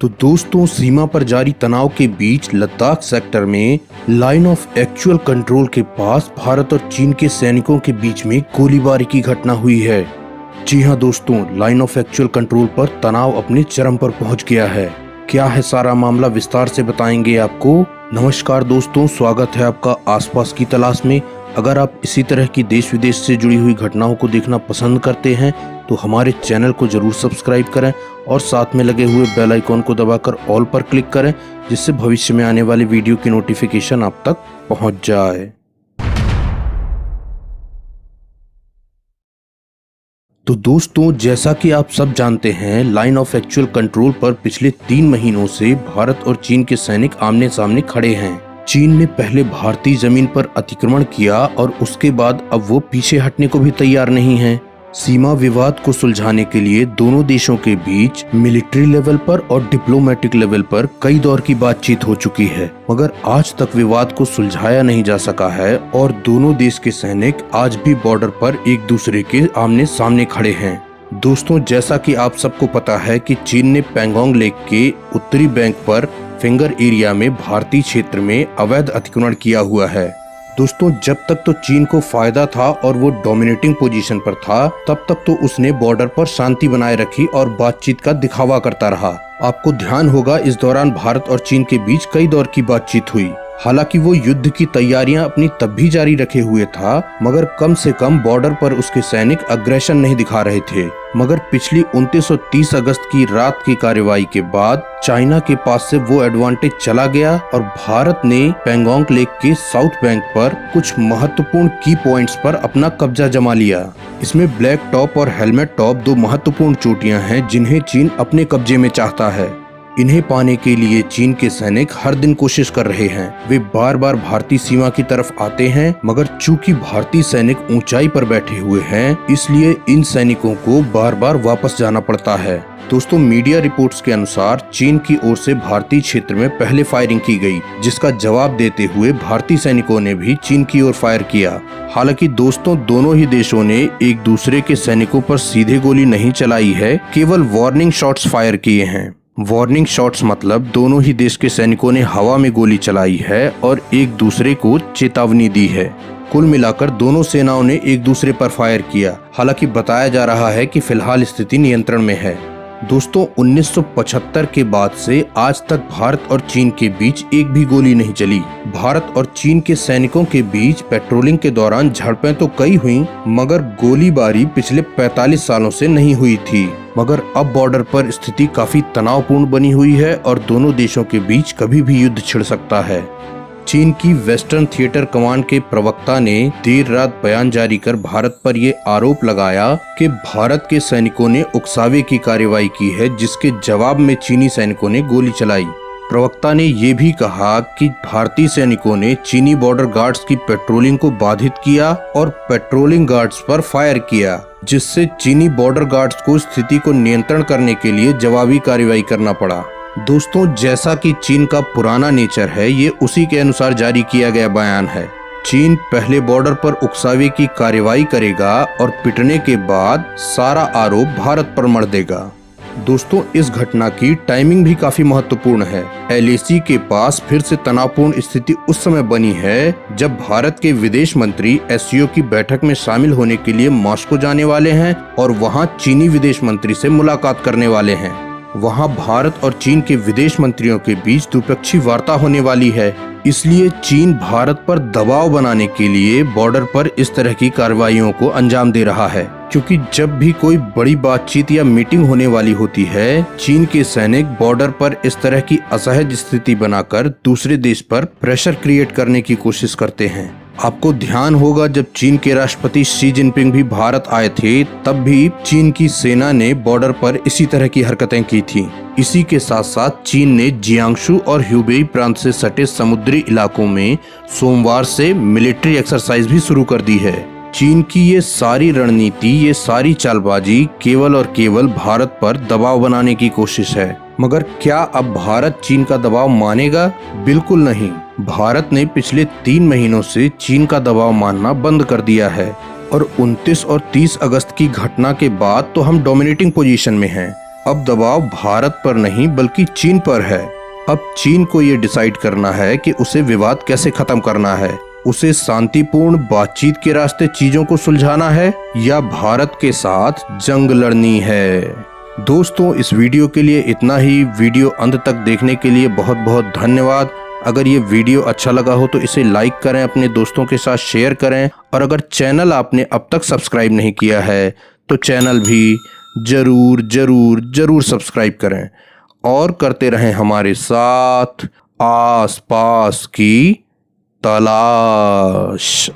तो दोस्तों, सीमा पर जारी तनाव के बीच लद्दाख सेक्टर में लाइन ऑफ एक्चुअल कंट्रोल के पास भारत और चीन के सैनिकों के बीच में गोलीबारी की घटना हुई है। जी हां दोस्तों, लाइन ऑफ एक्चुअल कंट्रोल पर तनाव अपने चरम पर पहुंच गया है। क्या है सारा मामला, विस्तार से बताएंगे आपको। नमस्कार दोस्तों, स्वागत है आपका आसपास की तलाश में। अगर आप इसी तरह की देश विदेश से जुड़ी हुई घटनाओं को देखना पसंद करते हैं तो हमारे चैनल को जरूर सब्सक्राइब करें और साथ में लगे हुए बेल आइकॉन को दबाकर ऑल पर क्लिक करें, जिससे भविष्य में आने वाली वीडियो की नोटिफिकेशन आप तक पहुंच जाए। तो दोस्तों, जैसा कि आप सब जानते हैं, लाइन ऑफ एक्चुअल कंट्रोल पर पिछले 3 महीनों से भारत और चीन के सैनिक आमने सामने खड़े हैं। चीन ने पहले भारतीय जमीन पर अतिक्रमण किया और उसके बाद अब वो पीछे हटने को भी तैयार नहीं है। सीमा विवाद को सुलझाने के लिए दोनों देशों के बीच मिलिट्री लेवल पर और डिप्लोमेटिक लेवल पर कई दौर की बातचीत हो चुकी है, मगर आज तक विवाद को सुलझाया नहीं जा सका है और दोनों देश के सैनिक आज भी बॉर्डर पर एक दूसरे के आमने सामने खड़े हैं। दोस्तों, जैसा कि आप सबको पता है कि चीन ने पैंगोंग लेक के उत्तरी बैंक पर फिंगर एरिया में भारतीय क्षेत्र में अवैध अतिक्रमण किया हुआ है। दोस्तों, जब तक तो चीन को फायदा था और वो डोमिनेटिंग पोजीशन पर था, तब तक तो उसने बॉर्डर पर शांति बनाए रखी और बातचीत का दिखावा करता रहा। आपको ध्यान होगा, इस दौरान भारत और चीन के बीच कई दौर की बातचीत हुई। हालांकि वो युद्ध की तैयारियां अपनी तब भी जारी रखे हुए था, मगर कम से कम बॉर्डर पर उसके सैनिक अग्रेशन नहीं दिखा रहे थे। मगर पिछली 29 और 30 अगस्त की रात की कार्रवाई के बाद चाइना के पास से वो एडवांटेज चला गया और भारत ने पैंगोंग लेक के साउथ बैंक पर कुछ महत्वपूर्ण की पॉइंट्स पर अपना कब्जा जमा लिया। इसमें ब्लैक टॉप और हेलमेट टॉप 2 महत्वपूर्ण चोटियां हैं जिन्हें चीन अपने कब्जे में चाहता है। इन्हें पाने के लिए चीन के सैनिक हर दिन कोशिश कर रहे हैं। वे बार बार भारतीय सीमा की तरफ आते हैं, मगर चूंकि भारतीय सैनिक ऊंचाई पर बैठे हुए हैं, इसलिए इन सैनिकों को बार बार वापस जाना पड़ता है। दोस्तों, मीडिया रिपोर्ट्स के अनुसार चीन की ओर से भारतीय क्षेत्र में पहले फायरिंग की गई, जिसका जवाब देते हुए भारतीय सैनिकों ने भी चीन की ओर फायर किया। हालांकि दोस्तों, दोनों ही देशों ने एक दूसरे के सैनिकों पर सीधे गोली नहीं चलाई है, केवल वार्निंग शॉट्स फायर किए हैं। वार्निंग शॉट्स मतलब दोनों ही देश के सैनिकों ने हवा में गोली चलाई है और एक दूसरे को चेतावनी दी है। कुल मिलाकर दोनों सेनाओं ने एक दूसरे पर फायर किया। हालांकि बताया जा रहा है कि फिलहाल स्थिति नियंत्रण में है। दोस्तों, 1975 के बाद से आज तक भारत और चीन के बीच एक भी गोली नहीं चली। भारत और चीन के सैनिकों के बीच पेट्रोलिंग के दौरान झड़पें तो कई हुई, मगर गोलीबारी पिछले 45 सालों से नहीं हुई थी। मगर अब बॉर्डर पर स्थिति काफी तनावपूर्ण बनी हुई है और दोनों देशों के बीच कभी भी युद्ध छिड़ सकता है। चीन की वेस्टर्न थिएटर कमांड के प्रवक्ता ने देर रात बयान जारी कर भारत पर ये आरोप लगाया कि भारत के सैनिकों ने उकसावे की कार्रवाई की है, जिसके जवाब में चीनी सैनिकों ने गोली चलाई। प्रवक्ता ने ये भी कहा कि भारतीय सैनिकों ने चीनी बॉर्डर गार्ड्स की पेट्रोलिंग को बाधित किया और पेट्रोलिंग गार्ड्स पर फायर किया, जिससे चीनी बॉर्डर गार्ड्स को स्थिति को नियंत्रण करने के लिए जवाबी कार्रवाई करना पड़ा। दोस्तों, जैसा कि चीन का पुराना नेचर है, ये उसी के अनुसार जारी किया गया बयान है। चीन पहले बॉर्डर पर उकसावे की कार्रवाई करेगा और पिटने के बाद सारा आरोप भारत पर मढ़ देगा। दोस्तों, इस घटना की टाइमिंग भी काफी महत्वपूर्ण है। LAC के पास फिर से तनावपूर्ण स्थिति उस समय बनी है जब भारत के विदेश मंत्री SCO की बैठक में शामिल होने के लिए मॉस्को जाने वाले हैं और वहां चीनी विदेश मंत्री से मुलाकात करने वाले हैं। वहां भारत और चीन के विदेश मंत्रियों के बीच द्विपक्षीय वार्ता होने वाली है। इसलिए चीन भारत पर दबाव बनाने के लिए बॉर्डर पर इस तरह की कार्रवाइयों को अंजाम दे रहा है, क्योंकि जब भी कोई बड़ी बातचीत या मीटिंग होने वाली होती है, चीन के सैनिक बॉर्डर पर इस तरह की असहज स्थिति बनाकर दूसरे देश पर प्रेशर क्रिएट करने की कोशिश करते हैं। आपको ध्यान होगा, जब चीन के राष्ट्रपति शी जिनपिंग भी भारत आए थे, तब भी चीन की सेना ने बॉर्डर पर इसी तरह की हरकतें की थी। इसी के साथ साथ चीन ने जियांगशु और ह्यूबेई प्रांत से सटे समुद्री इलाकों में सोमवार से मिलिट्री एक्सरसाइज भी शुरू कर दी है। चीन की ये सारी रणनीति, ये सारी चालबाजी केवल और केवल भारत पर दबाव बनाने की कोशिश है। मगर क्या अब भारत चीन का दबाव मानेगा? बिल्कुल नहीं। भारत ने पिछले 3 महीनों से चीन का दबाव मानना बंद कर दिया है और 29 और 30 अगस्त की घटना के बाद तो हम डोमिनेटिंग पोजीशन में हैं। अब दबाव भारत पर नहीं बल्कि चीन पर है। अब चीन को ये डिसाइड करना है कि उसे विवाद कैसे खत्म करना है। उसे शांतिपूर्ण बातचीत के रास्ते चीजों को सुलझाना है या भारत के साथ जंग लड़नी है। दोस्तों, इस वीडियो के लिए इतना ही। वीडियो अंत तक देखने के लिए बहुत बहुत धन्यवाद। अगर ये वीडियो अच्छा लगा हो तो इसे लाइक करें, अपने दोस्तों के साथ शेयर करें, और अगर चैनल आपने अब तक सब्सक्राइब नहीं किया है तो चैनल भी जरूर जरूर जरूर सब्सक्राइब करें और करते रहें हमारे साथ आस पास की तलाश।